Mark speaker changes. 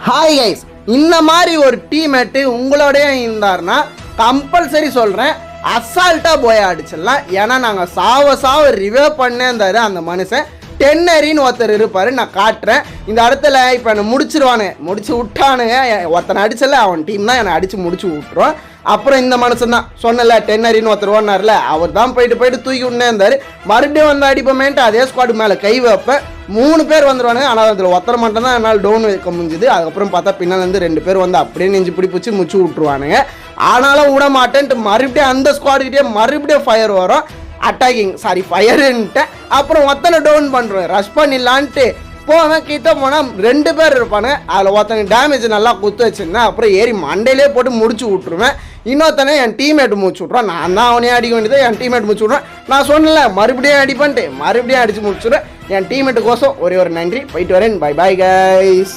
Speaker 1: Hi guys, இந்த மாதிரி ஒரு டீம்மேட்டு உங்களோடய இருந்தார்னா கம்பல்சரி சொல்கிறேன், அசால்ட்டாக போய் அடிச்சிடலாம். ஏன்னா நாங்கள் சாவ ரிவே பண்ணேந்தாரு அந்த மனுஷன். டென்னரின்னு ஒருத்தர் இருப்பார், நான் காட்டுறேன். இந்த இடத்துல இப்போ என்னை முடிச்சு விட்டானுங்க. ஒருத்தனை அடிச்சல, அவன் டீம் தான் என்னை அடித்து முடிச்சு விட்டுருவான். அப்புறம் இந்த மனுஷன் தான் சொன்னல, டென்னரின்னு ஒருத்தர் ஓடினார்ல, அவர் தான் போயிட்டு தூக்கி விட்டே இருந்தார். மறுபடியும் வந்து அடிப்போமேன்ட்டு அதே ஸ்குவாடு மேலே கை வைப்பேன். 3 பேர் வந்துடுவானுங்க. ஆனால் அதில் ஒருத்தரை மட்டும் தான் என்னால் டவுன் வைக்க முடிஞ்சுது. அதுக்கப்புறம் பார்த்தா பின்னாலேருந்து 2 பேர் வந்து அப்படியே நெஞ்சு பிடிச்சி முச்சு விட்ருவானுங்க. ஆனாலும் விட மாட்டேன்ட்டு மறுபடியும் அந்த ஸ்குவாடுக்கிட்டே மறுபடியும் ஃபயர் வரும். ஃபயருன்ட்டு அப்புறம் ஒருத்தனை டவுன் பண்ணுறேன். ரஷ் பண்ணிடலான்ட்டு போவேன். கிட்ட போனால் 2 பேர் இருப்பானுங்க. அதில் ஒருத்தனுக்கு டேமேஜ் நல்லா குத்து வச்சுருந்தேன். அப்புறம் ஏறி மண்டையிலே போட்டு முடிச்சு விட்ருவேன். இன்னொருத்தனை என் டீம்மேட் முடிச்சு விட்ருவான். நான் தான் அவனே அடிக்க வேண்டியது, என் டீம்மேட் முடிச்சு விட்ருவேன். நான் சொன்னல மறுபடியும் அடிப்பேன்ட்டு மறுபடியும் அடித்து முடிச்சுடுவேன். என் டீம்மேட்டுக்கோசம் ஒரே ஒரு நன்றி. போயிட்டு வரேன். Bye guys.